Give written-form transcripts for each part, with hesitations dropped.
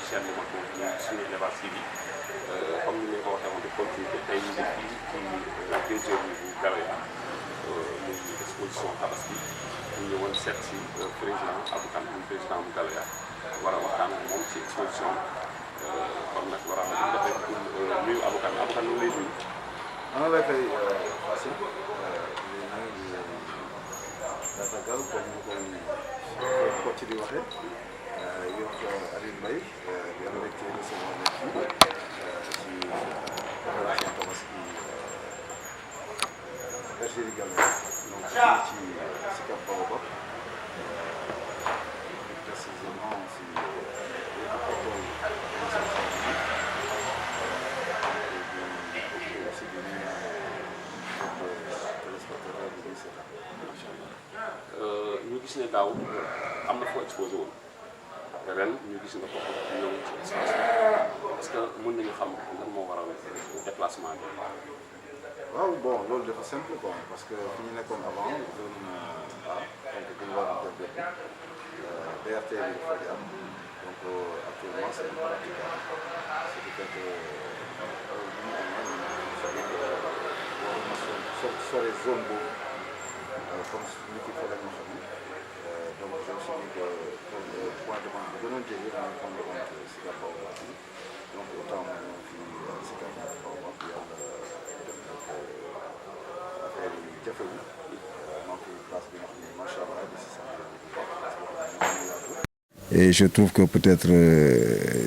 chaîne bu mag boobu ñu suñu élevage TV comme ni ñu ko waxee woon de continuité tey ñu ngi fii ci bergerie bu Galoya muy exposition Tabaski ñu ñëwoon seet si président Abou Kane muy président bu Galoya war a waxtaan ak moom ci exposition kon nag war a am lu defee pour nuyu Abou Kane Abou Kane ñu lay nuyu. maa ngi lay fay Fatou Tatagal comme ni ko ci di waxee yow Alioune Mbaye di am mbégte recevoir leen fii ci opération Tabaski bergerie Galoya donc fii ci Sicap Baobab précisément si école ñu gis ne daaw am na foo exposé woon ren ñu gis nga ko ñëw ci espace est-ce que mën nañu xam lan moo waral déplacement bi. waaw bon loolu dafa simple quoi parce que fi ñu nekkoon avant zone A donc boulevard de BRT bi dafa di am donc actuellement c'est impraticable ce qui fait que sore zone boobu comme nit yi fa la ñu xam donc je me suis dit que point de vente bu gënoon jege mooy point de vente Sicap Baobab bi donc autant ma ñëw fii Sicap Baobab yàlla def na ko affaire yi jafewul donc place bi nga xam ne macha allah di si sant yàlla bu baax parce que et je trouve que peut-être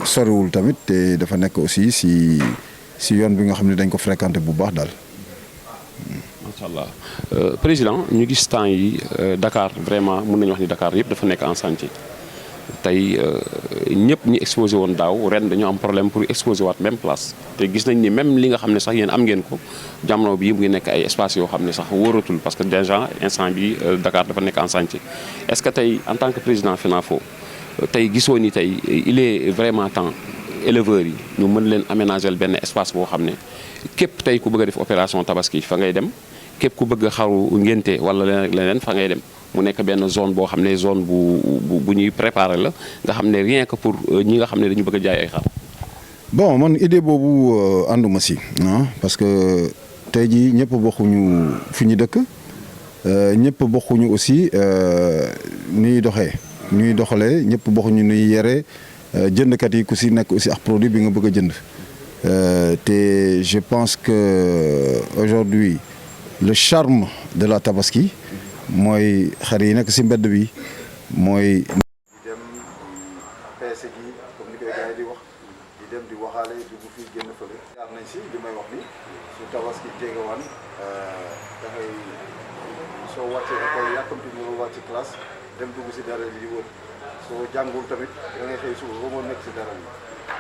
soriwul tamit te dafa nekk aussi si yoon bi nga xam ne dañ ko fréquenté bu baax daal. macha allah président ñu gis temps yi Dakar vraiment mën nañu wax ni Dakar yëpp dafa nekk en chantier tey ñëpp ñi exposé woon daaw ren dañu am problème pour exposé waat même place te gis nañ ni même li nga xam ne sax yéen am ngeen ko jamono bi mu ngi nekk ay espace yoo xam ne sax wóoratul parce que déjà instant bi Dakar dafa nekk en chantier est-ce que tey en tant que président FENAFO tey gisoo ni tey il est vraiment temps éleveurs yi ñu mën leen aménager benn espace boo xam ne képp tey ku bëgg a def opération tabaski fa ngay dem képp ku bëgg a xaru ngénte wala leneen fa ngay dem mu nekk benn zone boo xam ne zone bu ñuy préparer la nga xam ne rien que pour ñi nga xam ne dañu bëgg a jaay ay xar. bon man idée boobu ànduma si parce que tey jii ñëpp bokkuñu fi ñu dëkk ñëpp bokkuñu aussi ñuy doxalee ñëpp bokkuñu ñuy yere jëndkat yi ku si nekk aussi ak produit bi nga bëgg a jënd te je pense que aujourd'hui le charme de la tabaski mooy xar yi nekk si mbedd bi mooy dem peese gi comme ni koy gars yi di wax di dem di waxaale di bu fi génn fële jaar nañ si li may wax ni su tabaski jegewaan da ngay soo wàccee école yàkkamti mënoo wàcc classe dem dugg si dara li di wër soo jàngul tamit da ngay xëy suba ba moo nekk si dara yi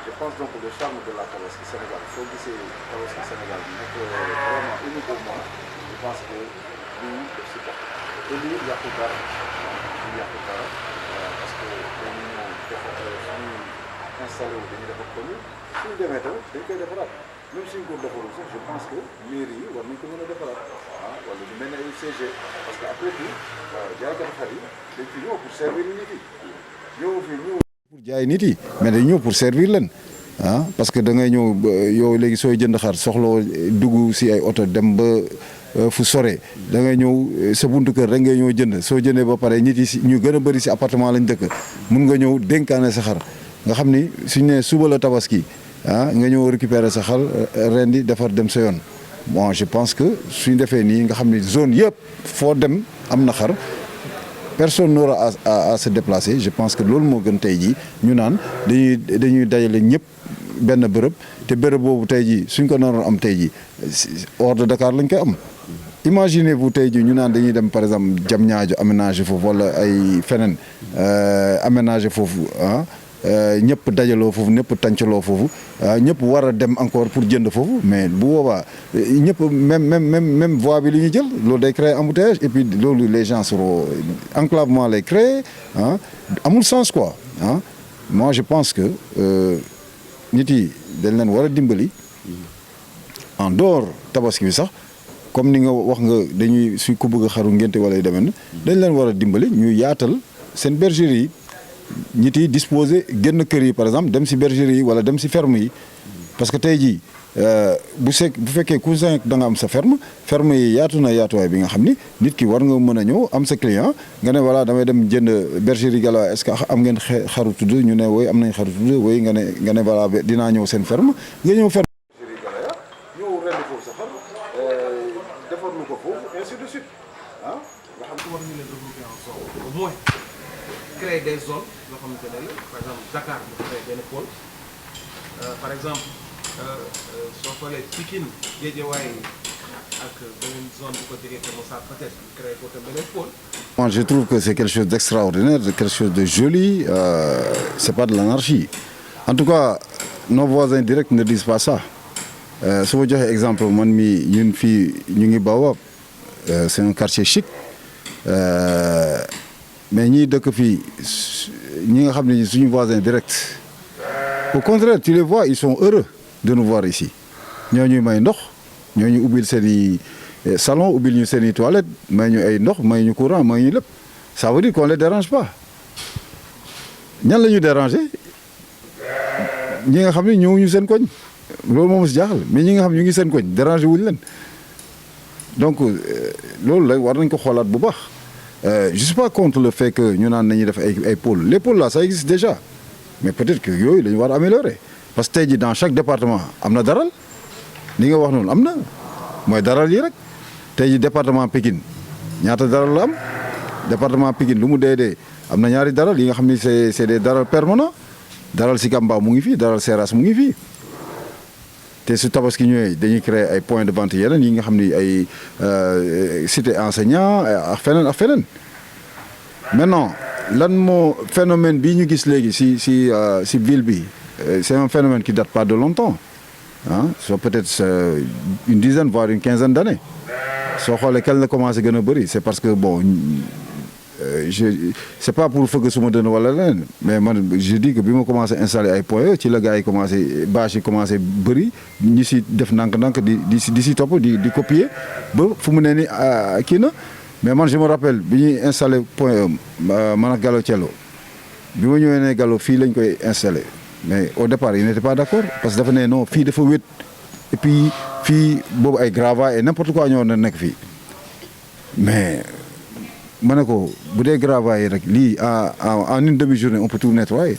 je pense donc le charme de la tabaski Sénégal soo gisee tabaski Sénégal bi nekk vraiment unique au monde je pense que lii def si tax te lii yàqu dara parce que dañu ñëw defar suñu installé wu dañuy defar ko ni suñu demee tamit dañ koy defaraat même suñ ko defarul sax je pense que mairie yi war nañ ko mën a defaraat wala lu mel ne ay CG parce que après tout jaaykatu xar yi dañ fi ñëw pour servir nit yi ñëw pour jaay nit yi mais dañ ñëw pour servir leen parce que da ngay ñëw yow léegi sooy jënd xar soxloo dugg si ay oto dem ba fu sore da ngay ñëw sa buntu kër rek ngay ñëw jënd soo jëndee ba pare nit yi si ñu gën a bëri si appartement lañ dëkk mun nga ñëw dénkaane sa xar nga xam ni suñ ne suba la tabaski nga ñëw récupérer sa xar ren di defar dem sa yoon bon je pense que suñ defee nii nga xam ni zone yëpp foo dem am na xar personne n'aura à se déplacer je pense que loolu moo gën tey jii ñu naan dañuy dajale ñëpp benn bërëb te bërëb boobu tey jii suñ ko naroon am tey jii hors de Dakar lañ koy am imaginez-vous tey jii ñu naan dañuy dem par exemple Diamniadio aménager foofu wala ay feneen aménager foofu ñëpp dajaloo foofu ñëpp tàncaloo foofu ñëpp war a dem encore pour jënd foofu mais bu boobaa ñëpp même voie bi li ñu jël loolu day créer embouteillage et puis loolu les gens seront enclavement lay créer amul sens quoi moi je pense que nit yi dañ leen war a dimbali en dehors tabaski bi sax comme ni nga wax nga dañuy su ko bëgg a xaru ngénte wala yu demee dañ leen war a dimbali ñu yaatal seen bergerie yi nit yi disposer génn kër yi par exemple dem si bergerie yi wala dem si ferme yi parce que tey jii bu fekkee cousin da nga am sa ferme yi yaatu na yaatuwaay bi nga xam ni nit ki war nga mën a ñëw am sa client nga ne voilà damay dem jënd bergerie Galawa est-ce que am ngeen xaru tudd ñu ne woy am nañ xaru tudd woy nga ne voilà dinaa ñëw seen ferme nga ñëw ferme bergerie Galawa ñëw rend foofu sa xar defar lu ko foofu ainsi de suite ah nga xam war ñu leen regrouper ensemble au moins créer des zones yoo xamante ne la par exemple Dakar ñu créer benn pôle par exemple soo xoolee Pikine Guédiawaye ak beneen zone bu ko jegee Keur Massar peut-être ñu créé ko tam beneen pôle. Moi je trouve que c'est quelque chose d'extraordinaire, quelque chose de joli, c'est pas de l'anarchie. En tout cas nos voisins directs ne disent pas ça. su ma joxee exemple man mi ñun fii ñu ngi Baobab c'est un quartier chic mais ñii dëkk fii ñi nga xam ne suñu voisins directs au contraire tu les vois ils sont heureux de nous voir ici ñoo ñuy may ndox ñoo ñu ubbil seen i salon ubbil ñu seen i toilettes may ñu ay ndox may ñu courant may ñu lépp ça veut dire qu'on les dérange pas ñan la ñu déranger ñi nga xam ne ñëwuñu seen koñ loolu moom si jaaxal mais ñi nga xam ñu ngi seen koñ déranger wuñu leen donc loolu la war nañ ko xoolaat bu baax je suis pas contre le fait que ñu naan nañuy def ay pôles les pôles là ça existe déjà mais peut-être que yooyu la ñu war a améliorer parce que tey jii dans chaque département am na daral li nga wax noonu am na mooy daral yi rek tey jii département Pikine ñaata daral la am département Pikine lu mu dee am na ñaari daral yi nga xam ni c'est des daral permanents daral Sicap Mbao mu ngi fii daral Seras mu ngi fii te su tabaski ñëwee dañuy créer ay points de vente yeneen yi nga xam ni ay cité enseignant ak feneen maintenant lan moo phénomène bii ñu gis léegi si ville bi c'est un phénomène qui date pas de longtemps ah soit peut-être une dizaine voire une quinzaine d'années soo xoolee kañ la commencé gën a bëri c'est parce que bon c'est pas pour fëgg suma dënn wala leneen mais man je dis que bi ma commencé installer ay points ci la gars yi commencé bâche yi commencé bëri ñi si def ndànk-ndànk di si topp di copier ba fu mu ne ni kii na mais man je me rappelle bi ñuy installé point man ak Gallo Thiello bi ma ñëwee ne Gallo fii lañ koy installé mais au départ il n'était pas d'accord parce que dafa ne non fii dafa wét et puis fii boobu ay gravats et n'importe quoi ñoo na nekk fii mais ma ne ko bu dee gravats yi rek lii en une demi-journée on peut tout nettoyer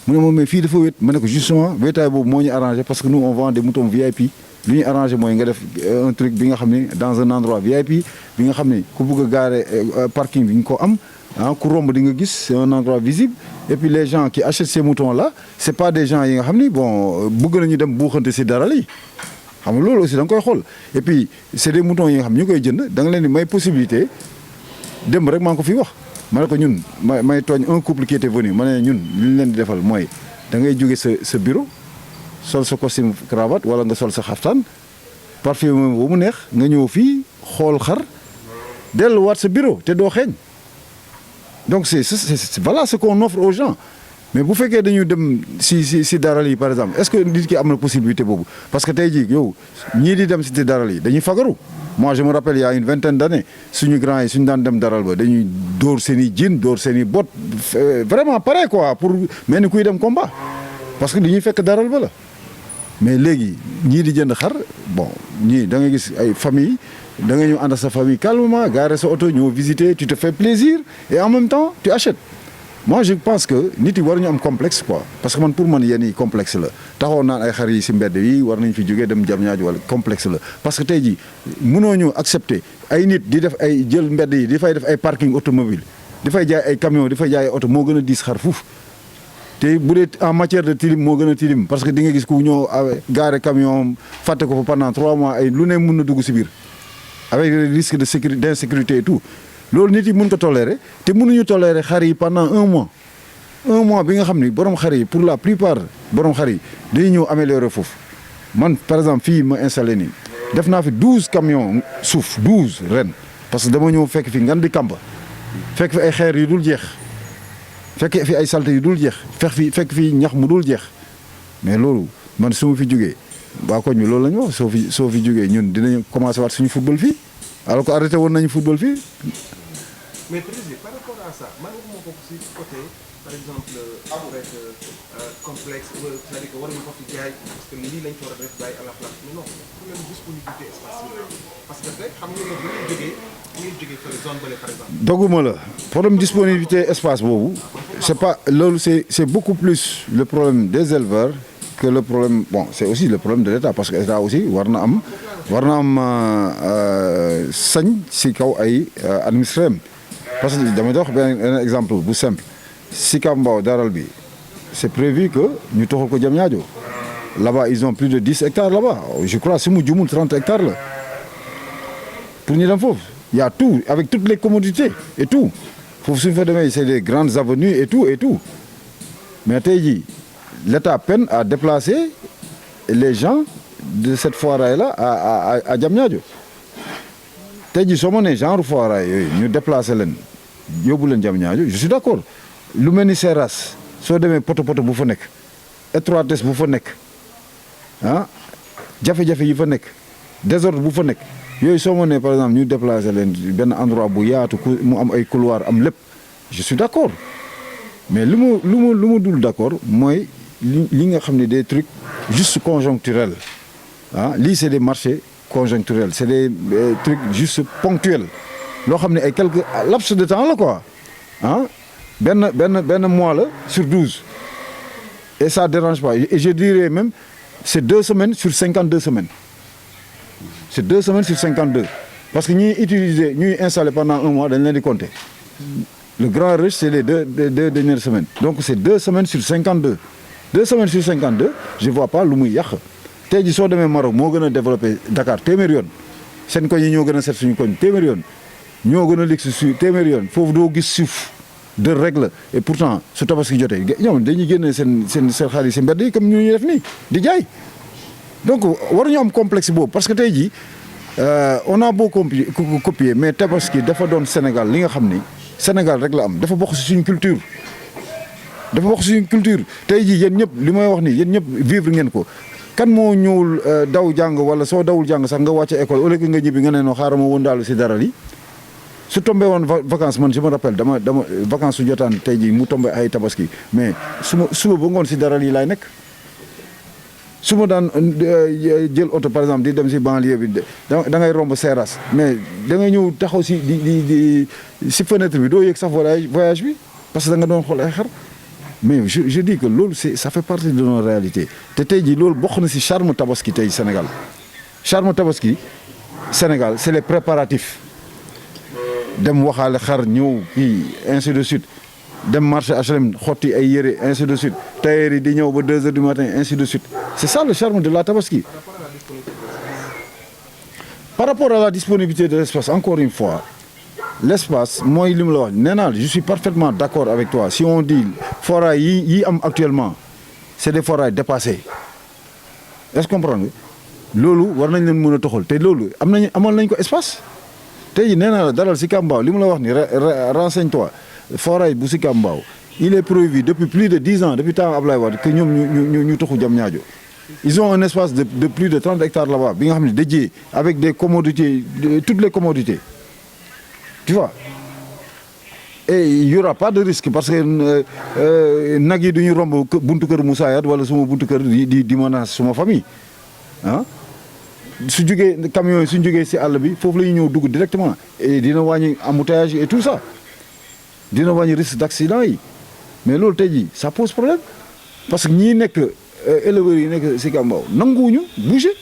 mu ne moom mais fii dafa wét ma ne ko justement wéetaay boobu moo ñu arrangé parce que nous on vend des moutons VIP li ñu arrangé mooy nga def un truc bi nga xam ne dans un endroit VIP bi nga xam ne ku bëgg a garer parking bi nga ko am ku romb di nga gis c'est un endroit visible et puis les gens qui achètent ces moutons là c'est pas des gens yi nga xam ni bon bëgg nañu dem buuxante si dara li xam nga loolu aussi da nga koy xool et puis c'est des moutons yi nga xam ñu koy jënd da nga leen di may possibilité dem rek maa ngi ko fi wax ma ne ko ñun may tooñ un couple qui était venu ma ne ñun li ñu leen di defal mooy da ngay jóge sa bureau sol sa costume cravate wala nga sol sa xaftaan parfum bu mu neex nga ñëw fii xool xar delluwaat sa bureau te doo xeeñ donc c'est voilà ce qu'on offre aux gens mais bu fekkee dañu dem si daral yi par exemple est-ce que nit ki am na possibilité boobu parce que tey jii yow ñii di dem si daral yi dañuy fagaru moi je me rappelle il y a une vingtaine d'années suñu grand yi suñu daan dem daral ba dañuy dóor seen i jean dóor seen i bot vraiment pareil quoi pour mel ni kuy dem combat parce que dañuy fekk daral ba la mais léegi ñii di jënd xar bon ñii da nga gis ay famille da nga ñëw ànd sa famille calmement garer sa auto ñëw visiter tu te fais plaisir et en même temps tu achètes moi je pense que nit yi war ñu am complexe quoi parce que man pour man yenn yi complexe la taxaw naan ay xar yi si mbedd yi war nañ fi jógee dem jam ñaaju wala complexe la parce que tey jii mënoo ñu accepter ay nit di def ay jël mbedd yi di fay def ay parking automobile di fay jaay ay camion di fay jaay ay oto moo gën a diis xar fuuf te bu dee en matière de tilim moo gën a tilim parce que di nga gis ku ñëw gaare camion fàtte ko fa pendant 3 mois ay lu ne mun na dugg si biir avec le risque de sécurité d'insécurité et tout loolu nit yi mën ko tolérer te mënuñu tolérer xar yi pendant 1 mois bi nga xam ni borom xar yi pour la plupart borom xar yi dañuy ñëw améliorer foofu man par exemple fii ma installé nii def naa fi 12 camions suuf 12 ren parce que dama ñëw fekk fi ngan di kampa fekk fi ay xeer yu dul jeex fekk fi ay saleté yu dul jeex fekk fi ñax mu dul jeex mais loolu man su ma fi jógee waa koñ bi loolu la ñu wax soo fi jógee ñun dinañu commencé waat suñu football fii alors que arrêté woon nañu football fii. mais président par rapport à ça man moo ko si côté par exemple avec complexe c'est-à-dire que waruñu ko fi jaay parce que lii lañ ko war a def bàyyi à la place mais non problème disponibilité espace parce que tey xam nga ne bu ñuy jógee fële zone bële par exemple. doguma la problème disponibilité espace boobu c'est pas loolu c'est beaucoup plus le problème des éleveurs que le problème bon c'est aussi le problème de l'État parce que l'État aussi war na am sañ si kaw ay administré parce que dama jox benn exemple bu simple Sicap Mbao daral bi c'est prévu que ñu toxal ko Diamniadio là-bas ils ont plus de 10 hectares là-bas je crois si mu jumul 30 hectares la pour ñu dem foofu il y a tout avec toutes les commodités et tout foofu suñu fa demee c'est des grandes avenues et tout mais tey jii l'État peine à déplacer les gens de cette foiraille-là à Diamniadio tey jii soo ma nee genre foiraille yooyu ñu déplacer leen yóbbu leen Diamniadio je suis d'accord lu mel ni Seras soo demee poto bu fa nekk étroitesse bu fa nekk ah jafe-jafe yi fa nekk désordre bu fa nekk yooyu soo ma nee par exemple ñu déplacer leen benn endroit bu yaatu mu am ay couloir am lépp je suis d'accord mais lu mu dul d'accord mooy li nga xam ne des trucs juste conjoncturels ah lii c'est des marchés conjoncturels c'est des trucs juste ponctuels loo xam ne ay quelques laps de temps la quoi ah benn mois la sur 12 et ça dérange pas et je dirais même c'est 2 semaines sur 52 semaines c'est 2 semaines sur 52 parce que ñuy installer pendant un mois dañ leen di compter le grand rush c'est les deux dernières semaines donc c'est 2 semaines sur 52 2 semaines sur 52 je vois pas lu muy yàq tey jii soo demee Maroc moo gën a développé Dakar téeméer yoon seen koñ yi ñoo gën a set suñu koñ téeméer yoon ñoo gën a ligg si téeméer yoon foofu doo gis suuf de règle et pourtant su tabaski jotee ñoom dañuy génne seen xaalis si mbedd yi comme ñu def nii di jaay donc waruñu am complexe boobu parce que tey jii on a beau copier mais tabaski dafa doon Sénégal li nga xam ni Sénégal rek la am dafa bokk si suñu culture tey jii yéen ñëpp li may wax nii yéen ñëpp vivre ngeen ko kan moo ñëwul daw jàng wala soo dawul jàng sax nga wàcce école au lieu que nga ñibbi nga ne noo xaaral ma wëndaalu si dara li su tombé woon vacances man je me rappelle dama vacances su jotaan tey jii mu tombé ay tabaski mais suba ba ngoon si dara lii laay nekk su ma daan jël oto par exemple di dem si banlieue bi da ngay romb Seras mais da ngay ñëw taxaw si di si fenêtre bi doo yëg sax voyage bi parce que da nga doon xool ay xar mais je dis que loolu ça fait partie de nos réalités te tey jii loolu bokk na si charme tabaski tey Sénégal c'est les préparatifs dem waxaale xar ñëw kii ainsi de suite dem marché HLM xotti ay yére ainsi de suite tailleur yi di ñëw ba 2 heures du matin ainsi de suite c'est ça le charme de la tabaski. Par rapport à la disponibilité de l'espace encore une fois l'espace mooy li mu la wax nee naa je suis parfaitement d'accord avec toi si on dit foraay yi am actuellement c'est des forails dépassés est-ce que comprendre loolu war nañ leen mën a toxal te loolu amal nañ ko espace. tey jii nee naa la daral Sicap Mbao li mu la wax ni renseigne-toi forail bu Sicap Mbao il est prévu depuis plus de 10 ans depuis temps Ablaye Wade que ñoom ñu toxu Diamniadio ils ont un espace de plus de 30 hectares là-bas bi nga xam ne dédié avec des commodités toutes les commodités tu vois et il y aura pas de risque parce que nag yi duñu romb buntu kër Moussa Yade wala suma buntu kër di menace suma famille ah su jógee camions yi suñ jógee si àll bi foofu la ñuy ñëw dugg directement et dina wàññi embouteillage et tout ça dina wàññi risque d'accident yi mais loolu tey jii ça pose problème parce que ñii nekk éleveurs yi nekk Sicap Mbao nanguwuñu bouger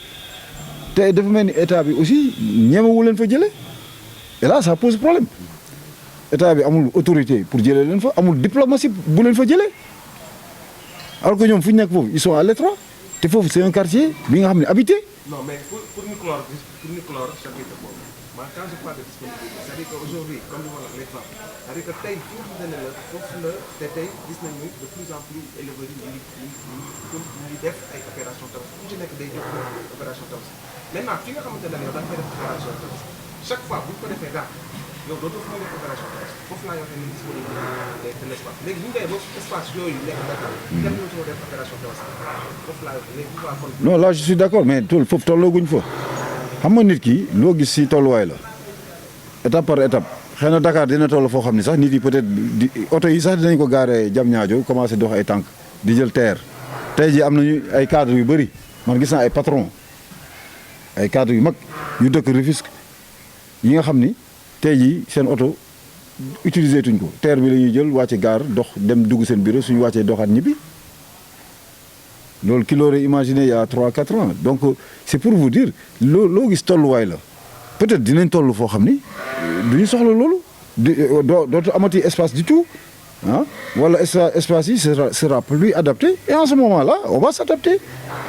te dafa mel ni état bi aussi ñemewu leen fa jëlee et là ça pose problème état bi amul autorité pour jëlee leen fa amul diplomatie bu leen fa jëlee alors que ñoom fu ñu nekk foofu ils sont à l'étroit te foofu c'est un quartier bi nga xam ne habité. Non, mais pour nous clore, chapitre boobu, moi quand je parle de disponibilité, c'est-à-dire qu'aujourd'hui, comme je vois l'exemple, c'est-à-dire que tey fi nga xamante ne la foofu la te tey gis nañu de plus en plus éleveurs yi ñu def ay opération tabaski ku ci nekk day def opération tabaski maintenant fi nga xamante ne yow da nga koy def opération tabaski chaque fois bu ñu ko defee daal yow dootoo fa def opération tabaski foofu laa waxee ne disponibilité de l'espace léegi bu ñu demee ba espace yooyu nekk Dakar kenn mënatu ko def opération tabaski foofu laa waxee léegi bu baax kon. Non là je suis d'accord mais foofu tollooguñ fa xam nga nit ki loo gis si tolluwaay la étape par étape xëy na Dakar dina toll foo xam ne sax nit yi peut-être oto yi sax dinañ ko gaaree Diamniadio commencé dox ay tànk di jël TER tey jii am nañu ay cadres yu bëri man gis naa ay patron ay cadres yu mag yu dëkk Rufisque yi nga xam ni tey jii seen oto utiliser tuñ ko TER bi la ñuy jël wàcce gaar dox dem dugg seen bureau suñu wàccee doxaat ñibbi loolu ki l'aurait imaginé il y a 3-4 ans donc c'est pour vous dire loo gis tolluwaay la peut-être dinañ toll foo xam ni duñu soxla loolu dootu amati espace du tout ah wala espace yi sera plus adapté et en ce moment-là on va s'adapter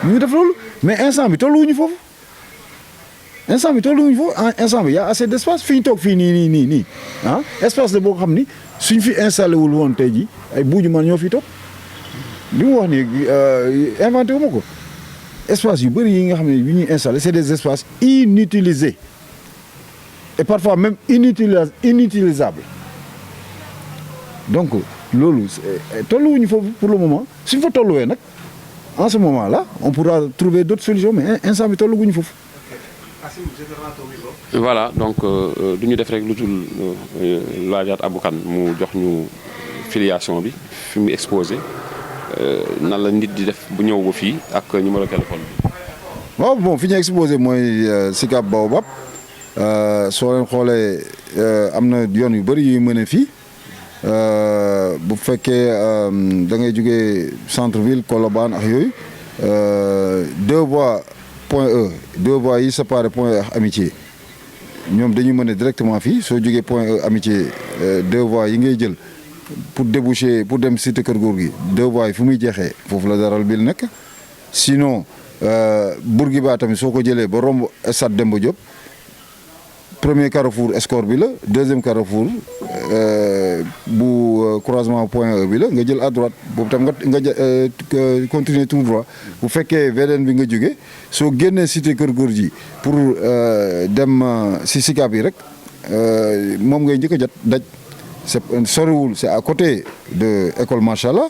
ñu def loolu mais instant bi tolluwuñu foofu instant bi y a assez d'espace fi ñu toog fii nii ah espace la boo xam ni suñ fi installé wul woon tey ji ay buuju man ñoo fi toog li mu wax ni inventé wu ma ko espace yu bëri yi nga xam ne yu ñuy installé c'est des espaces inutilisés et parfois même inutilisables donc loolu tolluwuñu foofu pour le moment suñ fa tolluwee nag en ce moment là on pourra trouver d'autres solutions mais instant bi tolluwuñu foofu. voilà donc du ñu def rek lu dul laajaat Aboukan mu jox ñu filiation bi fi mu exposé nan la nit di def bu ñëw ba fii ak numéro téléphone bi. waaw bon fi ñu exposé mooy Sicap Baobab soo leen xoolee am na yoon yu bëri yuy mën a fii bu fekkee da ngay jógee centre ville Colobane ak yooyu 2 voies point E 2 voies yi séparé point E ak Amitié ñoom dañuy mën a directement fii soo jógee point E Amitié 2 voies yi ngay jël pour déboucher pour dem cité Kër Góor gi 2 voies yi fu muy jeexee foofu la daral bil nekk sinon Bourguiba tamit soo ko jëlee ba romb stade Demba Diop premier carrefour Escort bi la deuxième carrefour bu croisement point E bi la nga jël à droite boobu tam nga continuer tout droit bu fekkee VDN bi nga jóge soo génnee cité Kër Góor ji pour dem si Sicap yi rek moom ngay njëkk a daj c'est soriwul c'est à côté de école Machallah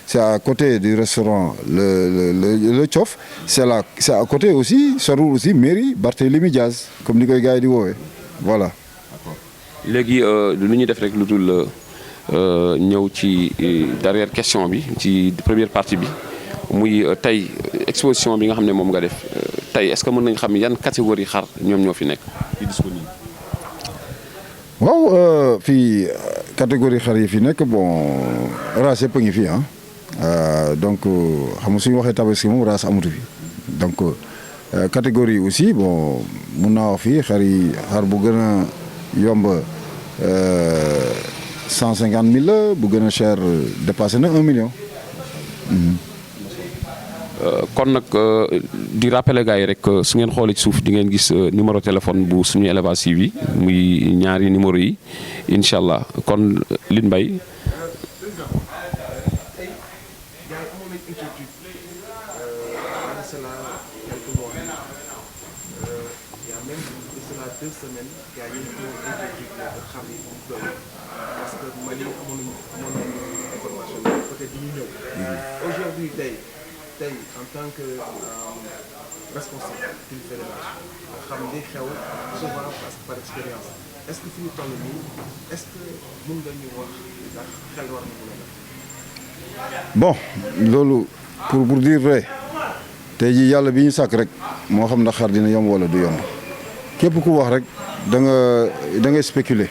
c'est à côté du restaurant le Thiof c'est à côté aussi soriwul aussi mairie Barthélémy Diaz comme ni koy gars yi di woowee voilà. léegi lu ñuy def rek lu dul ñëw ci derrière question bi ci première partie bi muy tey exposition bi nga xam ne moom nga def tey est-ce que mën nañ xam yan catégorie xar ñoom ñoo fi nekk di disponible. waaw fii catégorie xar yi fi nekk bon race yëpp a ngi fi donc xam nga suñu waxee tabaski moom race amatu fi donc catégorie aussi bon mun naa wax fii xar bu gën a yomb 150 000 la bu gën a cher dépassé na 1 million. kon nag di rappeler gars yi rek su ngeen xoolee ci suuf di ngeen gis numéro téléphone bu suñu élevage TV muy ñaari numéro yi incha allah kon Lune Mbaye. Aujourd'hui, en tant que responsable d'une fédération, xam li xew souvent parce que par expérience est-ce que fi ñu toll nii est-ce que mën nga ñu wax ndax xel war na mën a bon loolu pour dire vrai tey jii yàlla bi ñu sàkk rek moo xam ndax xar dina yomb wala du yomb képp ku wax rek da ngay spéculer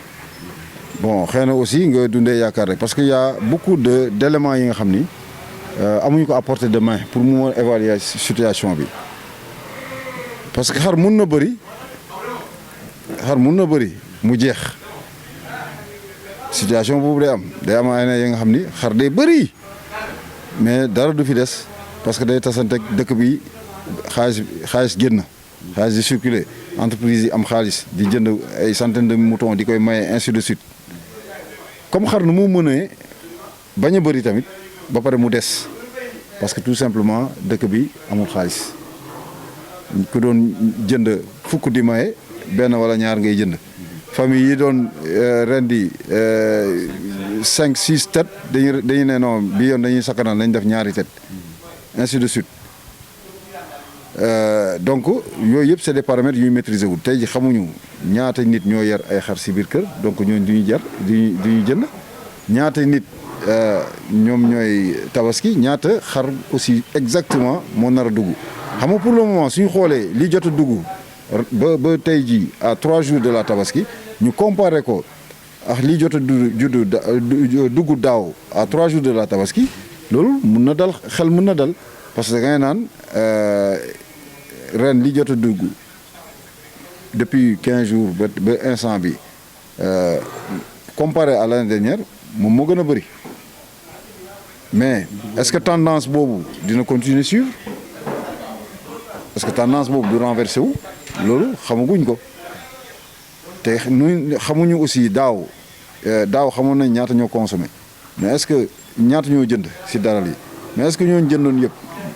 bon xëy na aussi nga dundee yaakaar rek parce que y a beaucoup d'éléments yi nga xam ni amuñu ko à portée de main pour mu mën évaluer situation bi parce que xar mun na bëri mu jeex situation boobu day am ay na yi nga xam ni xar day bëri mais dara du fi des parce que day tasanteeg dëkk bi xaalis génn xaalis di circuler entreprise yi am xaalis di jënd ay centaines de moutons di koy maye ainsi de suite comme xar nu mu mënee bañ a bëri tamit ba pare mu des parce que tout simplement dëkk bi amul xaalis ku doon jënd fukk di maye benn wala ñaar ngay jënd famille yi doon rendi 5-6 têtes dañuy ne non bi yoon dañuy sakkanal nañ def ñaari têtes ainsi de suite donc yooyu yëpp c'est des paramètres yuy maîtriser wul tey ji xamuñu ñaata nit ñoo yar ay xar si biir kër donc ñooñu du ñu jar du ñu jënd ñaata nit ñoom ñooy tabaski ñaata xar aussi exactement moo nar a dugg xam nga pour le moment suñu xoolee li jot a dugg ba tey ji à 3 jours de la tabaski ñu comparé ko ak li jot a dugg daaw à 3 jours de la tabaski loolu mun na dal xel mun na dal parce que da ngay naan ren li jot a dugg depuis 15 jours ba instant bi comparé à l'année dernière moom moo gën a bëri mais est-ce que tendance boobu dina continuer suivre est-ce que tendance boobu du renversé wu loolu xamaguñ ko te nu xamuñu aussi daaw xamoon nañ ñaata ñoo consommé mais est-ce que ñaata ñoo jënd ci daral yi mais est-ce que ñoo jëndoon yëpp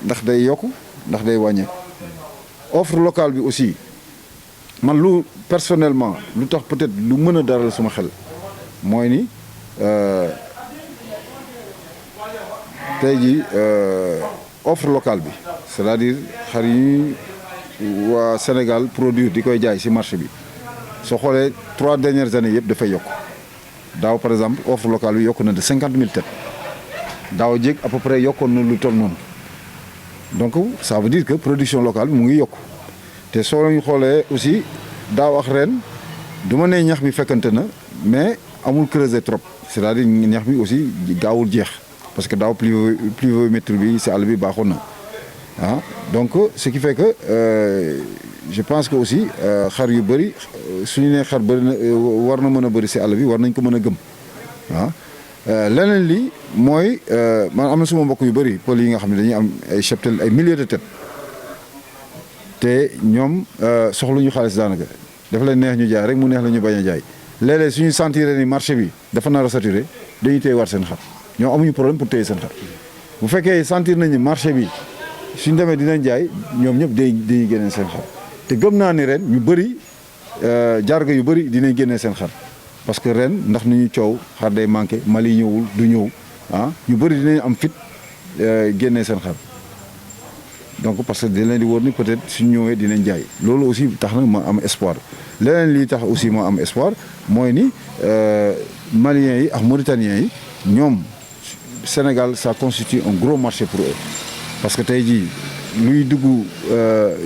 ndax day yokk ndax day wàññeeku offre locale bi aussi man lu personnellement lu tax peut-être lu mën a daral suma xel mooy ni tey jii offre locale bi c'est-à-dire xar yi waa Sénégal produire di koy jaay ci marché bi soo xoolee 3 dernières années yëpp dafay yokk daaw par exemple offre locale bi yokk na de 50 000 têtes daaw jéeg à peu près yokkoon na lu toll noonu donc ça veut dire que production locale bi mu ngi yokk te soo ñu xoolee aussi daaw ak ren du ma nee ñax bi fekkante na mais amul creuser trop c'est-à-dire ñax bi aussi gaawul jeex parce que daaw pluviométrie bi ci àll bi baaxoon na ah donc ce qui fait que je pense que aussi xar yu bëri suñu nee xar bëri na war na mën a bëri ci àll bi war nañ ko mën a gëm ah leneen li mooy man am na suma mbokk yu bëri pël yi nga xam ne dañuy am ay cheptel ay milliers de têtes te ñoom soxluñu xaalis daanaka dafa leen neex ñu jaay rek mu neex la ñu bañ a jaay léeg-léeg suñu sentir ni marché bi dafa nar a saturé dañuy téye war seen xar ñoom amuñu problème pour téye seen xar bu fekkee sentir nañu marché bi suñ demee dinañ jaay ñoom ñëpp dañuy génnee seen xar te gëm naa ni ren ñu bëri jarga yu bëri dinañ génnee seen xar parce que ren ndax ni ñu coow xar day manqué Mali ñëwul du ñëw ah ñu bëri dinañ am fit génnee seen xar donc parce que di leen di wóor ni peut-être suñ ñëwee dinañ jaay loolu aussi tax na ma am espoir leneen lii tax aussi ma am espoir mooy ni maliens yi ak mauritaniens yi ñoom Sénégal ça constitue un gros marché pour eux parce que tey jii luy dugg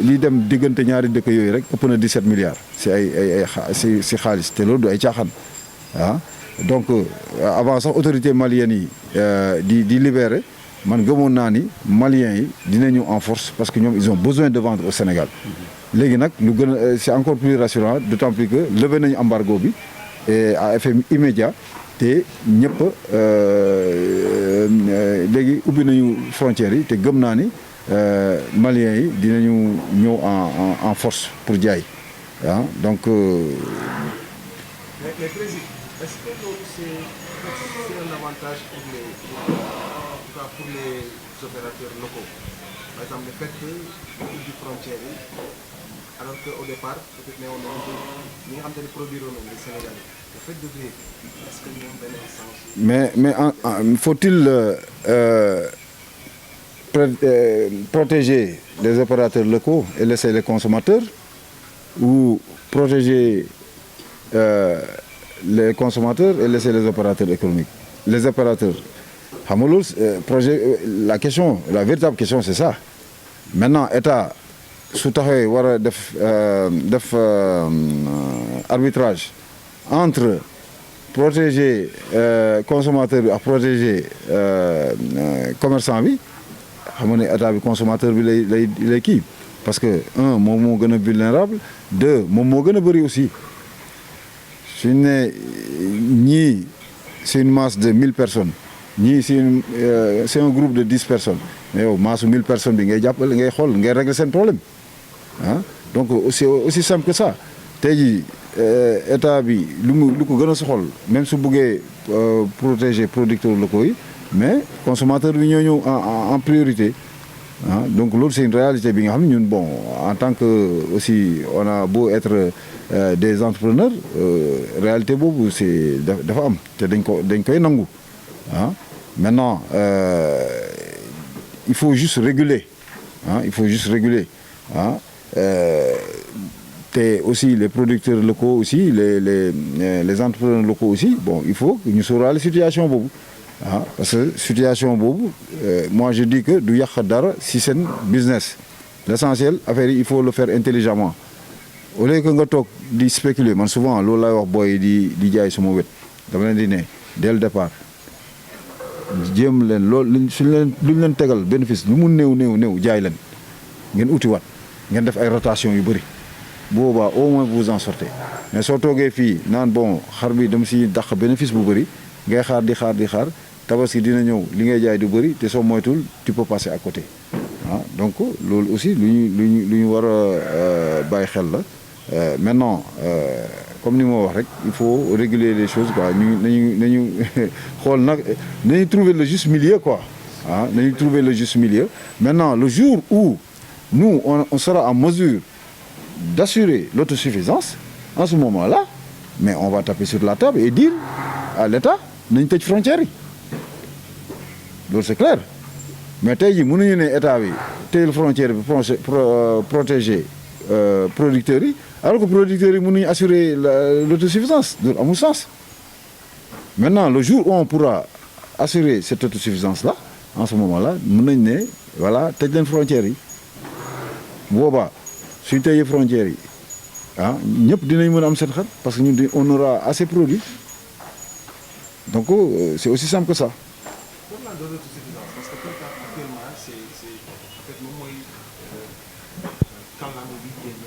liy dem diggante ñaari dëkk yooyu rek ëpp na 17 milliards si xaalis te loolu du ay caaxaan ah donc avant sax autorité maliennes yi di libérer man gëmoon naa ni maliens yi dinañu en force parce que ñoom ils ont besoin de vendre au Sénégal léegi nag lu gën a c'est encore plus rassurant d'autant plus que levé nañu embargo bi et à effet immédiat te ñëpp léegi ubbi nañu frontières yi te gëm naa ni maliens yi dinañu ñëw en force pour jaay ah donc. Mais président, est-ce que loolu c'est un avantage pour les opérateurs locaux par exemple le fait que ñu ubbi frontières yi alors qu'au départ peut-être ne woon nañu ñi nga xam te ne produire woon nañu Sénégal le fait d'ouvrir est-ce que ñoom benn sens. mais faut-il protéger les opérateurs locaux et laisser les consommateurs ou protéger les consommateurs et laisser les opérateurs économiques les opérateurs xam nga loolu projet la véritable question c'est ça maintenant état su taxawee war a def arbitrage entre protéger consommateur bi ak protéger commerçant bi xam nga ne état bi consommateur bi lay kii parce que un moom moo gën a vulnérable deux moom moo gën a bëri aussi suñ ne ñii c'est une masse de 1000 personnes ñii c'est un groupe de 10 personnes mais yow masse 1000 personnes bi ngay jàppale ngay xool ngay régler seen problème ah donc aussi simple que ça tey jii état bi lu ko gën a soxal même su buggee protéger producteurs locaux yi mais consommateur bi ñoo ñëw en priorité ah donc loolu c'est une réalité bi nga xam ne ñun bon en tant que aussi on a beau être des entrepreneurs réalité boobu c'est dafa am te dañ koy nangu ah maintenant il faut juste réguler ah il faut juste réguler ah te aussi les producteurs locaux aussi les entrepreneurs locaux aussi bon il faut que ñu sóoraale situation boobu ah parce que situation boobu moi je dis que du yàq dara si seen business l'essentiel affaire yi il faut le faire intelligemment au lieu que nga toog di spéculer man souvent loolu lay wax booy di jaay suma wet dama leen di ne dès le départ jéem leen loolu suñ leen tegal bénéfice lu mu néew jaay leen ngeen utiwaat ngeen def ay rotation yu bëri boobaa au moins vous en sortez mais soo toogee fii naan bon xar bi dama si dàq bénéfice bu bëri ngay xaar di xaar tabaski dina ñëw li ngay jaay du bëri te soo moytul tu peux passer à côté ah donc loolu aussi lu ñu war a bàyyi xel la maintenant comme ni ma wax rek il faut réguler les choses quoi nañu xool nag nañu trouver le juste milieu quoi ah nañu trouver le juste milieu maintenant le jour où nous on sera en mesure d'assurer l'autosuffisance en ce moment-là mais on va taper sur la table et dire à l'État nañu tëj frontières yi loolu c'est clair mais tey jii mënuñu ne état bi teyel frontière bi protéger producteurs yi alors que producteurs yi mënuñu assurer l'autosuffisance loolu amul sens maintenant le jour où on pourra assurer cette autosuffisance-là en ce moment-là mën nañ ne voilà tëj leen frontières yi boobaa suñ tëjee frontières yi ah ñëpp dinañ mën a am seen xar parce que ñun on aura assez produit donc c'est aussi simple que ça. de l'autosuffisance parce que actuellement c'est en fait moom mooy kàllaama bi génn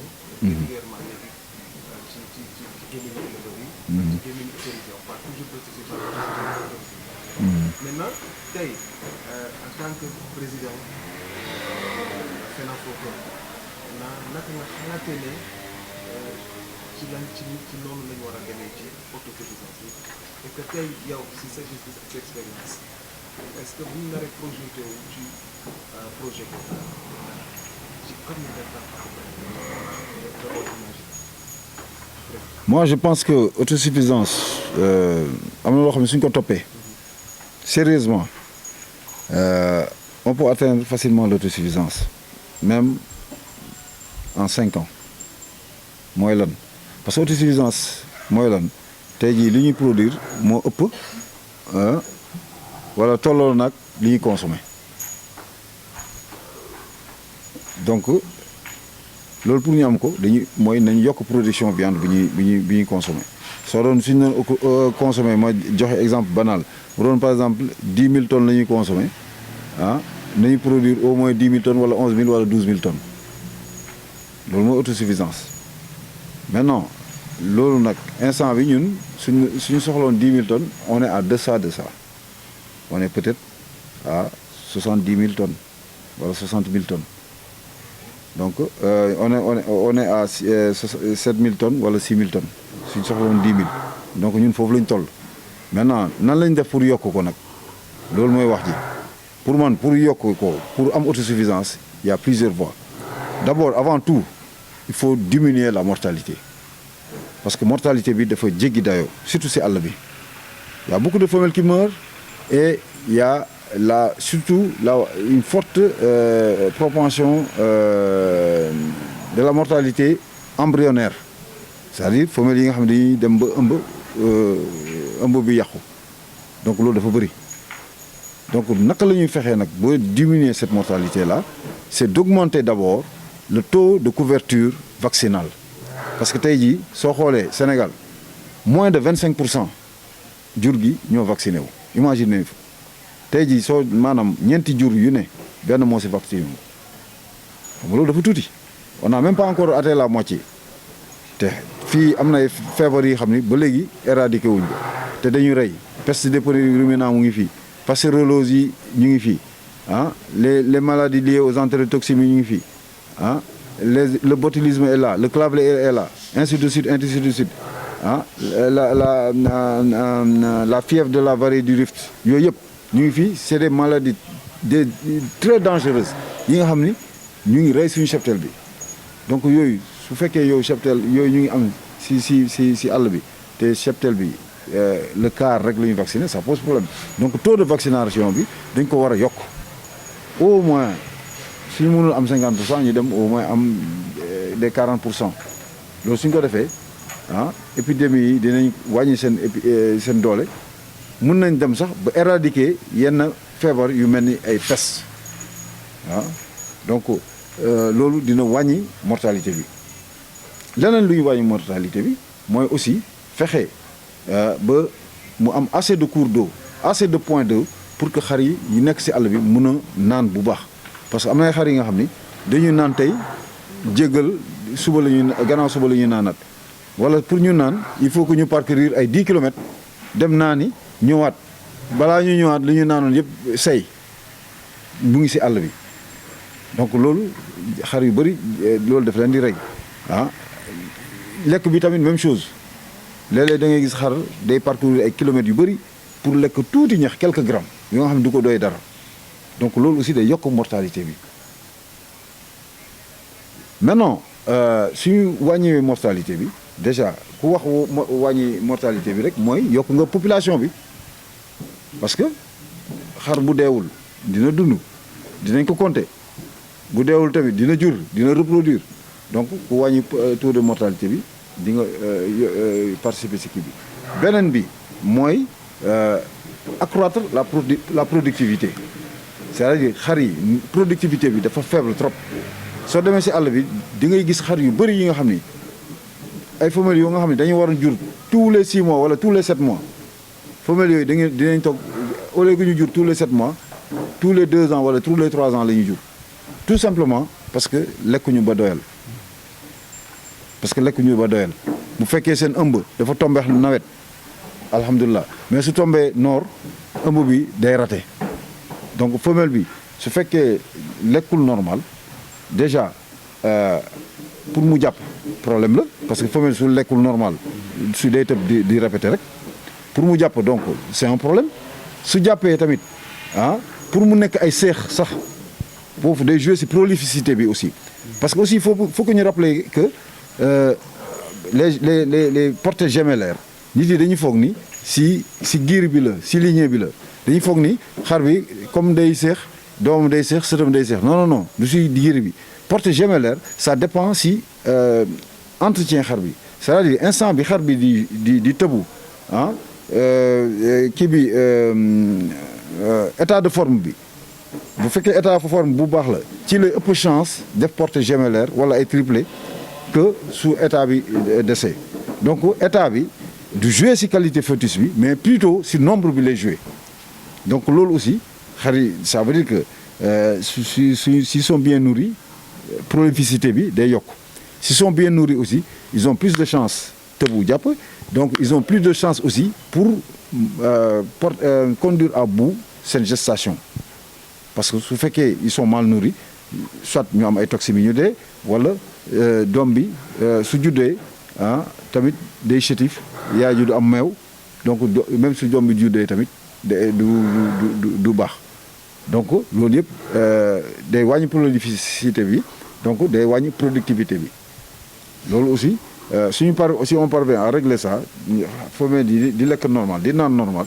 régulièrement léegi ci gémmiñu éleveurs yi ci gémmiñu autorité on parle toujours d'autosuffisance maintenant tey en tant que président FENAFOCO naka nga xalaatee ne ci noonu la ñu war a demee ci autosuffisance bi et que tey yow si sa gis-gis ak expérience est-ce que bu ñu naree projeté wu ci projet boobu ci combien de temps moi je pense que autosuffisance am na loo xam ne suñ ko toppee sérieusement on peut atteindre facilement l'autosuffisance même en 5 ans mooy lan parce que autosuffisance mooy lan tey jii li ñuy produire moo ëpp wala tolloo nag li ñuy consommer donc loolu pour ñu am ko dañuy mooy nañ yokk production viande bi ñuy consommer soo doon suñu doon consommer ma joxe exemple banal mu doon par exemple 10 000 tonnes la ñuy consommer ah nañu produire au moins 10 000 tonnes wala 11 000 wala 12 000 tonnes loolu mooy autosuffisance maintenant loolu nag instant bi ñun suñu soxloon 10 000 tonnes on est à deçà de ça on est peut-être à 70 000 tonnes wala 60 000 tonnes donc on est à 7 000 tonnes wala 6 000 tonnes suñu soxloon 10 000 donc ñun foofu lañ toll maintenant nan lañ def pour yokk ko nag loolu mooy wax ji pour man pour yokk ko pour am autosuffisance il y a plusieurs voies d'abord avant tout il faut diminuer la mortalité parce que mortalité bi dafa jéggi dayoo surtout si àll bi il y a beaucoup de femelles qui meurent et il y a surtout une forte propension de la mortalité embryonnaire c'est-à-dire femelles yi nga xam ne dañuy dem ba ëmb bi yàqu donc loolu dafa bëri donc naka la ñuy fexee nag ba diminuer cette mortalité là c'est d'augmenter d'abord le taux de couverture vaccinale parce que tey jii soo xoolee Sénégal moins de 25% jur gi ñoo vacciné wu imaginez tey jii soo maanaam ñeenti jur yu ne benn moo si vacciné wu xam nga loolu dafa tuuti on n'a même pas encore atteint la moitié te fii am na feebar yi xam ni ba léegi éradiqué wuñ ko te dañuy rey peste des ruminants mu ngi fii passerolose yi ñu ngi fii ah les maladies liées aux entérotoximies ñu ngi fii ah le botulisme est là le clavelé est là ainsi de suite ah la fièvre de la vallée du Rift yooyu yëpp ñu ngi fii c'est des maladies très dangereuses yi nga xam ni ñu ngi rey suñu cheptel bi donc yooyu su fekkee yow cheptel yooyu ñu ngi am si àll bi te cheptel bi le quart rek la ñuy vacciner ça pose problème donc taux de vaccination bi dañ ko war a yokk au moins suñu mënul am 50% ñu dem au moins am des 40%. loolu suñ ko defee épidémie yi dinañ wàññi seen doole mën nañ dem sax ba éradiquer yenn feebar yu mel ni ay peste donc loolu dina wàññi mortalité bi. leneen luy wàññi mortalité bi mooy aussi fexe ba mu am assez de cours d'eau assez de points d'eau pour que xar yi nekk ci àll bi mun a naan bu baax parce que am na xar yi nga xam ni dañuy naan tey jéggal suba gannaaw suba la ñuy naanaat wala pour ñu naan il faut que ñu parcourir ay 10 kilomètres dem naani ñëwaat balaa ñu ñëwaat li ñu naanoon yëpp say mu ngi ci àll bi donc loolu xar yu bëri loolu daf leen di rey lekk bi tamit même chose léeg-léeg da ngay gis xar day parcourir ay kilomètres yu bëri pour lekk tuuti ñax quelques grammes yoo nga xam ne du ko doy dara donc loolu aussi day yokk mortalité bi. maintenant suñu wàññiwee mortalité bi déjà ku wax wàññi mortalité bi rek mooy yokk nga population bi parce que xar bu deewul dina dund dinañ ko compter bu deewul tamit dina jur dina reproduire donc ku wàññi taux de mortalité bi di nga participer ci kii bi. beneen bi mooy accroître la productivité c'est-à-dire xar yi productivité bi dafa faible trop. soo demee ci àll bi di ngay gis xar yu bëri yi nga xam ni ay femelles yoo nga xam ne dañuy war a jur tous les 6 mois wala tous les 7 mois femelles yooyu dinañ toog au lieu que ñu jur tous les 7 mois tous les 2 ans wala tous les 3 ans la ñuy jur tout simplement parce que lekkuñu ba doyal bu fekkee seen ëmb dafa tombé nawet alhamdulilah mais su tombee noor ëmb bi day raté donc femelle bi su fekkee lekkul normal déjà pour mu jàpp problème la parce que femelle su lekkul normal su day tëb di répéter rek pour mu jàpp donc c'est un problème su jàppee tamit pour mu nekk ay seex sax foofu day jouer ci prolificité bi aussi parce que aussi faut que ñu rappeler que les portées gémellaires nit yi dañuy foog ni ci giir bi la ci lignée bi la dañuy foog ni xar bi comme day seex doomam day seex sëtam day seex non du ci giir bi portée gémellaire ça dépend ci entretien xar bi c'est-à-dire instant bi xar bi di tëbu kii bi état de forme bi bu fekkee état de forme bu baax la ci lay ëpp chance def portée gémellaire wala ay triplé que su état bi décès donc état bi du jouer ci qualité fœtus bi mais plutôt ci nombre bi lay jouer donc loolu aussi xar yi ça veut dire que s'ils sont bien nourris prolificité bi day yokk s'ils sont bien nourris aussi ils ont plus de chance tëbu jàpp donc ils ont plus de chance aussi pour conduire à bout seen gestation parce que su fekkee ils sont mal nourris soit ñu am ay toxines ñu dee wala doom bi su juddee tamit day chétif yaay ji du am meew donc même su doom bi juddee tamit du baax donc loolu yëpp day wàññi prolificité bi donc day wàññi productivité bi loolu aussi si on parvient à régler ça femelle di lekk normal di naan normal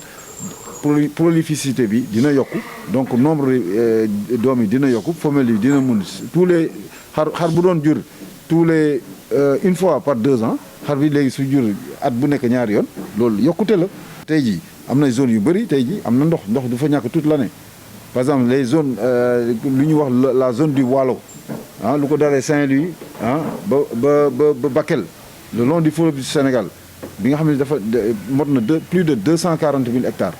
prolificité bi dina yokku donc nombre doom yi dina yokku femelle yi dina mun tous les xar bu doon jur tous les une fois par 2 ans xar bi léegi su jur at bu nekk ñaari yoon loolu yokkute la. tey jii am na zone yu bëri tey jii am na ndox du fa ñàkk toute l'année par exemple les zones lu ñuy wax la zone du Waalo lu ko dalee Saint-Louis ba Bakel le long du fleuve du Sénégal bi nga xam ne dafa mot na plus de 240 000 hectares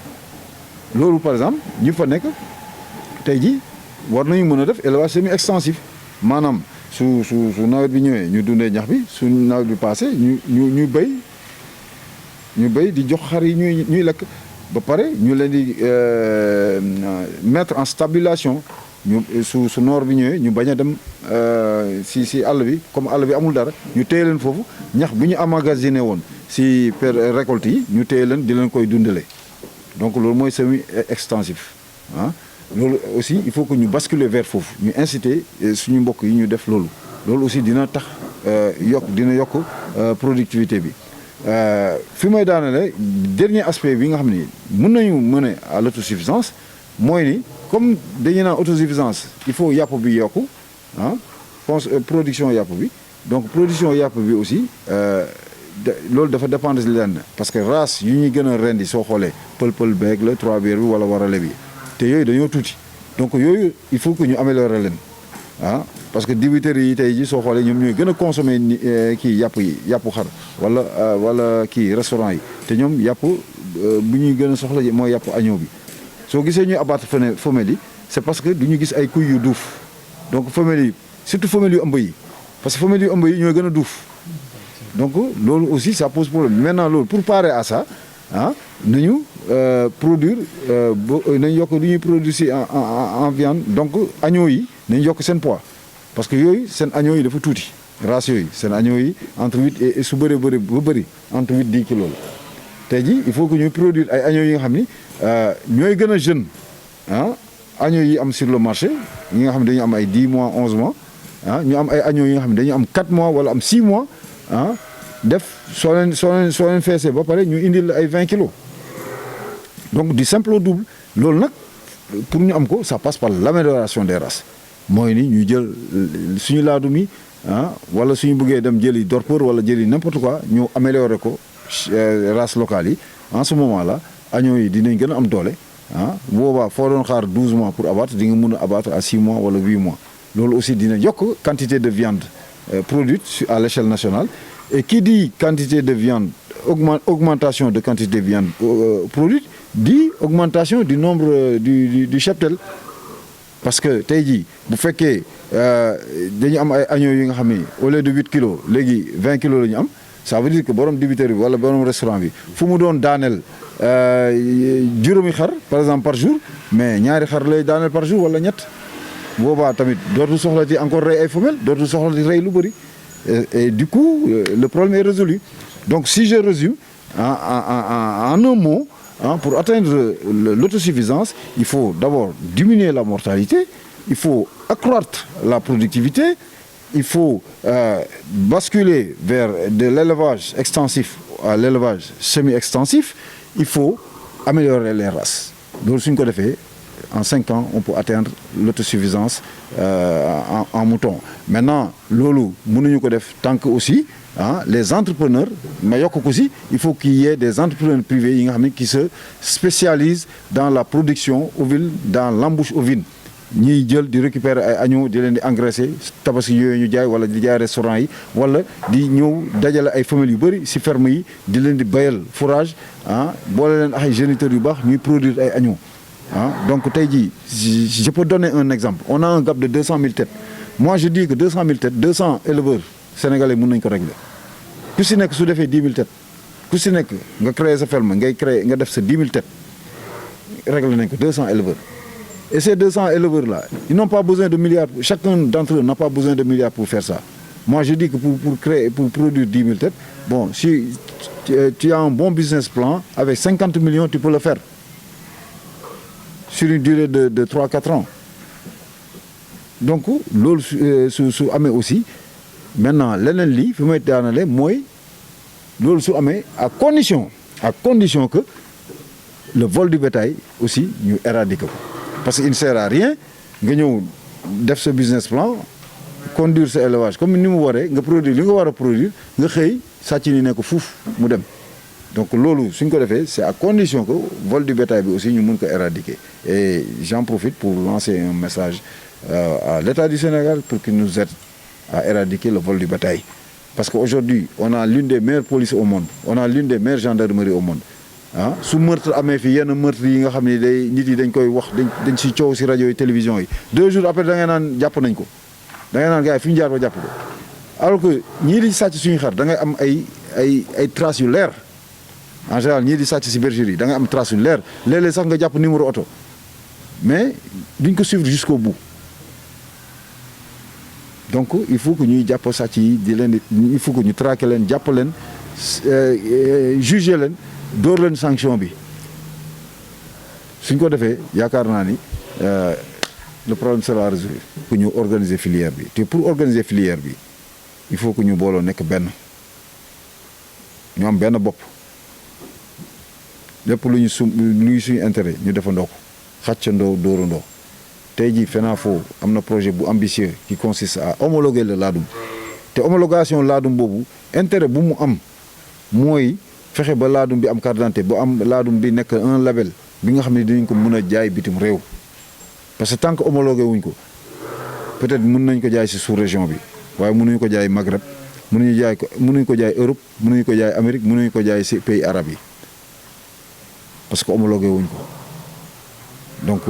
loolu par exemple ñu fa nekk tey jii war nañu mën a def élevage semi extensif maanaam su nawet bi ñëwee ñu dundee ñax bi su nawet bi passé ñu béy di jox xar yi ñuy lekk ba pare ñu leen di mettre en stabilisation su noor bi ñëwee ñu bañ a dem si àll bi comme àll bi amul dara ñu téye leen foofu ñax bi ñu emmagasiné woon si récolte yi ñu téye leen di leen koy dundale donc loolu mooy semi extensif loolu aussi il faut que ñu basculer vers foofu ñu inciter suñu mbokk yi ñu def loolu aussi dina tax dina yokk productivité bi fi may daanale dernier aspect bi nga xam ni mën nañu mener à l'autosuffisance mooy ni comme dañu naan autosuffisance il faut yàpp bi yokku ah production yàpp bi donc production yàpp bi aussi loolu dafa dépendre si lenn parce que race yu ñuy gën a rendi soo xoolee pël beeg la trois biir bi wala warale bi te yooyu dañoo tuuti donc yooyu il faut que ñu améliorer leen ah parce que dibiteri yi tey ji soo xoolee ñoom ñooy gën a consommer kii yàppu xar wala kii restaurant yi te ñoom yàpp bu ñuy gën a soxla mooy yàpp agneau bi soo gisee ñuy abattre femelles yi c'est parce que du ñu gis ay kuy yu duuf donc femelles yi surtout femelles yu ëmb yi parce que femelles yu ëmb yi ñooy gën a duuf donc loolu aussi ça pose problème maintenant loolu pour parer à ça ah nañu produire nañu yokk lu ñuy produire si en viande donc agneau yi nañu yokk seen poids parce que yooyu seen agneau yi dafa tuuti race yooyu seen agneau yi entre 8 et su bëree bëri ba bëri entre 8-10 kilos la tey jii il faut que ñuy produire ay agneau yi nga xam ni ñooy gën a jeune ah agneau yi am sur le marché ñi nga xam ne dañu am ay 10 mois 11 mois ah ñu am ay agneau yi nga xam ne dañu am 4 mois wala am 6 mois ah def soo leen feesee ba pare ñu indil ay 20 kilos donc du simple au double loolu nag pour ñu am ko ça passe par l'amélioration des races mooy ni ñu jël suñu laadum yi ah wala suñu bëggee dem jëli dorpeur wala jëli n'importe quoi ñu améliorer ko race locale yi en ce moment là agneau yi dinañ gën a am doole ah boobaa foo doon xaar 12 mois pour abattre di nga mun a abattre à 6 mois wala 8 mois loolu aussi dina yokk quantité de viande produite à l'échelle nationale et qui dit quantité de viande augmentation de quantité de viande produite dit augmentation du nombre du cheptel parce que tey jii bu fekkee dañu am ay agneaux yi nga xam ni au lieu de 8 kilos léegi 20 kilos la ñu am ça veut dire que borom dibiteri bi wala borom restaurant bi fu mu doon daaneel juróomi xar par exemple par jour mais ñaari xar lay daaneel par jour wala ñett boobaa tamit dootul soxlati encore rey ay femelles dootul soxlati rey lu bëri et du coup le problème est résolu donc si je résume en un mot pour atteindre l'autosuffisance il faut d'abord diminuer la mortalité il faut accroître la productivité il faut basculer vers de l'élevage extensif à l'élevage semi-extensif il faut améliorer les races loolu suñ ko defee en 5 ans on peut atteindre l'autosuffisance en mouton maintenant loolu mënuñu ko def tant que aussi les entrepreneurs ma yokk ko si il faut qu'il y ait des entrepreneurs privés yi nga xam ne qui se spécialisent dans la production ovine dans l'embouche ovine ñiy jël di récupérer ay agneaux di leen di engraisser tabaski yooyu ñu jaay wala di jaay restaurant yi wala di ñëw dajale ay femelles yu bëri si ferme yi di leen di bayal fourrage boole leen ay géniteurs yu baax ñuy produire ay agneaux donc tey jii je peux donner un exemple on a un gap de 200 000 têtes moi je dis que 200 000 têtes 200 éleveurs sénégalais mën nañu ko régler ku si nekk su defee 10 000 têtes ku si nekk nga créer sa ferme nga def sa 10 000 têtes régler nañ ko 200 éleveurs et ces 200 éleveurs là ils n'ont pas besoin de milliards chacun d'entre eux n'a pas besoin de milliards pour faire ça moi je dis que pour produire 10 000 têtes bon si tu as un bon business plan avec 50 millions tu peux le faire sur une durée de 3-4 ans donc loolu su amee aussi maintenant leneen lii fi may daanale mooy loolu su amee à condition que le vol du bétail aussi ñu éradiquer ko parce que il ne sert à rien nga ñëw def sa business plan conduire sa élevage comme ni mu waree nga produire li nga war a produire nga xëy sàcc ni ne ko fuuf mu dem donc loolu suñ ko defee c'est à condition que vol du bétail bi aussi ñu mun ko éradiquer et j'en profite pour lancer un message à l'État du Sénégal pour qu'il nous aide à éradiquer le vol du bétail parce qu'aujourd'hui on a l'une des meilleures polices au monde on a l'une des meilleures gendarmeries au monde su meurtre amee fi yenn meurtre yi nga xam ne day nit yi dañ koy wax dañ si coow si rajo yi télévision yi 2 jours après da ngay naan jàpp nañ ko da ngay naan gars yi fi ñu jaar ba jàpp ko alors que ñii di sàcc suñu xar da ngay am ay traces yu leer en général ñii di sàcc si bergerie da ngay am trace yu leer léeg-léeg sax nga jàpp numéro oto mais duñ ko suivre jusqu'au bout donc il faut que ñuy jàpp sàcc yi di leen il faut que ñu traquer leen jàpp leen juger leen door leen sanction bi suñ ko defee yaakaar naa ni le problème sera résolu pour ñu organiser filière bi te pour organiser filière bi il faut que ñu booloo nekk benn ñu am benn bopp lépp luy suñu intérêt ñu defandoo ko xàccandoo dóorandoo tey jii FENAFO am na projet bu ambitieux qui consiste à homologuer le laadum te homologation laadum boobu intérêt bu mu am mooy fexe ba laadum bi am carte d'identité bu am laadum bi nekk un label bi nga xam ne dinañ ko mën a jaay bitim réew parce que tant que homologué wuñ ko peut-être mën nañ ko jaay ci sous-région bi waaye mënuñu ko jaay Maghreb mënuñu ko jaay Europe mënuñu ko jaay Amérique mënuñu ko jaay ci pays arabes yi parce que homologué wuñ ko donc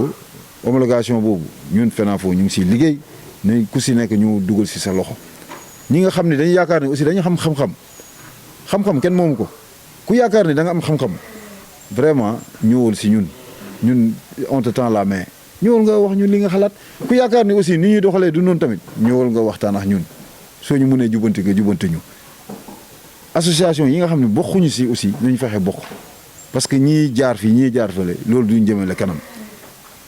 homologation boobu ñun FENAFO ñu ngi ciy liggéey ne ku ci nekk ñu dugal ci sa loxo ñi nga xam ne dañu yaakaar ne aussi dañu xam xam-xam kenn moomu ko ku yaakaar ne da nga am xam-xam vraiment ñëwal ci ñun on te tend la main ñëwal nga wax ñun li nga xalaat ku yaakaar ni aussi ni ñuy doxalee du noonu tamit ñëwal nga waxtaan ak ñun soo ñu mënee jubanti nga jubanti ñu association yi nga xam ne bokkuñu ci aussi nañu fexe bokk parce que ñii jaar fii ñii jaar fële loolu duñ jëmale kanam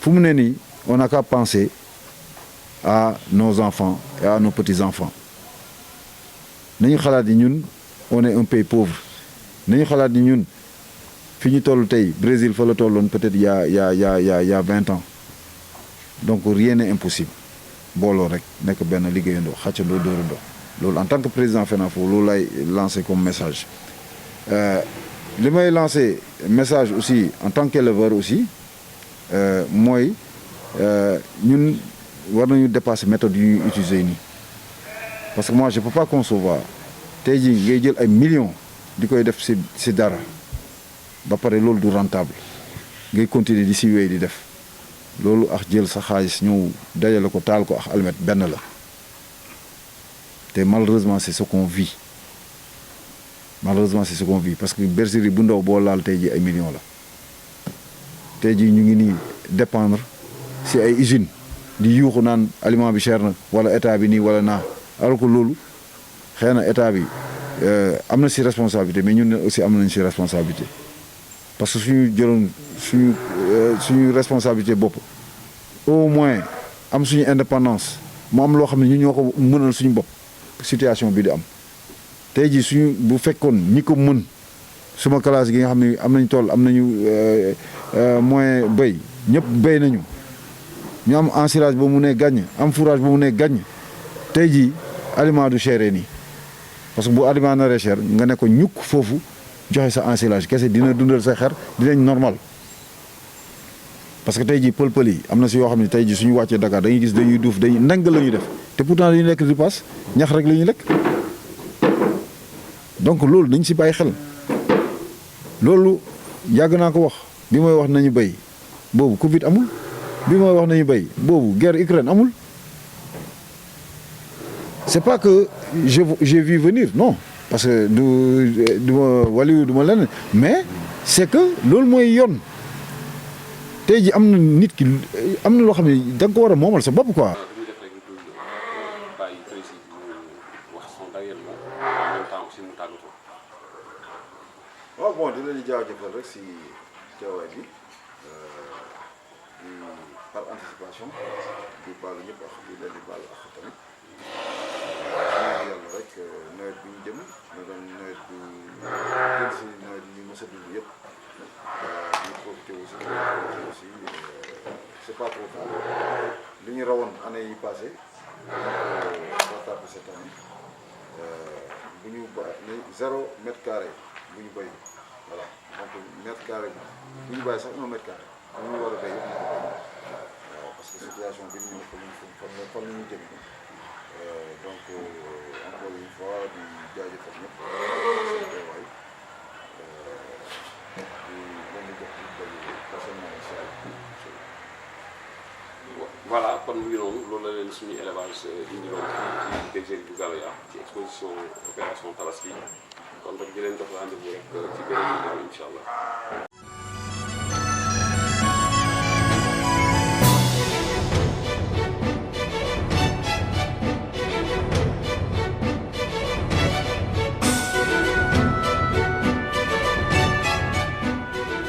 fu mu ne nii on n'a qu'à penser à nos enfants et à nos petits-enfants nañu xalaat ni ñun on est un pays pauvre nañu xalaat ni ñun fi ñu toll tey Brésil fa la tolloon peut-être y a 20 ans donc rien n'est impossible booloo rek nekk benn liggéeyandoo xàccandoo dóorandoo loolu en tant que président FENAFO loolu lay lancé comme message li may lancé message aussi en tant qu'éleveur aussi mooy ñun war nañu dépasser méthode yu ñuy utiliser nii parce que moi je peux pas concevoir tey jii ngay jël ay millions di koy def ci dara ba pare loolu du rentable ngay continuer di ci wéy di def loolu ak jël sa xaalis ñëw dajale ko taal ko ak almet benn la te malheureusement c'est ce qu'on vit parce que bergerie bu ndaw boo laal tey jii ay millions la tey jii ñu ngi nii dépendre ci ay usines di yuuxu naan aliment bi cher na wala état bi nii wala naa alors que loolu xëy na état bi am na ci responsabilité mais ñun aussi am nañ ci responsabilité parce que suñu jëloon suñu responsabilité bopp au moins am suñu indépendance mu am loo xam ne ñu ñoo ko mënal suñu bopp situation bi di am tey jii suñu bu fekkoon ñi ko mën suma classe gi nga xam ne am nañu tool am nañu moyen béy ñëpp béy nañu ñu am ensilage ba mu ne gàññ am fourrage ba mu ne gàññ tey jii aliment du chéré nii parce que bu aliment naree cher nga ne ko ñukk foofu joxe sa ensilage kese dina dundal sa xar dinañ normal parce que tey jii pël-pël yi am na si yoo xam ne tey jii suñu wàccee Dakar dañuy gis dañuy duuf dañuy ndang la ñuy def te pourtant dañuy lekk ripaas ñax rek la ñuy lekk donc loolu dañ si bàyyi xel loolu yàgg naa ko wax bi mooy wax nañu béy boobu Covid amul bi mooy wax nañu béy boobu guerre Ukraine amul c'est pas que j'ai vu venir non parce que du ma waliwu du ma leneen mais c'est que loolu mooy yoon tey ji am na nit ki am na loo xam ne da nga ko war a moomal sa bopp quoi. waaw bon di leen di jaajëfal rek si teewaay bi par anticipation di baalu ñëpp ak di leen di baalu ak tamit yàlla rek nawet bi ñu jëm na doon nawet bu gën si nawet yi ñu mës a dund yëpp ñu profité aussi c'est pas trop tard li ñu rawoon année yi passé rattrapé cette année bu ñu ba 0 mètre carré bu ñu béy voilà donc mètre carré bu ñu bàyyi sax 1 mètre carré bu ñu war a béy yëpp ñu ko béy waaw parce que situation bi ñu fan la ñu jëm donc encore une fois di jaajëfal ñëpp seen teewaay di leen di jox di bëri prochainement incha allah. voilà kon mu ngi noonu loolu la leen suñu élevage indiloon ci bergerie bu Galoya ci exposition opération Tabaski kon rek di leen jox rendez-vous rek ci beneen vidéo incha allah.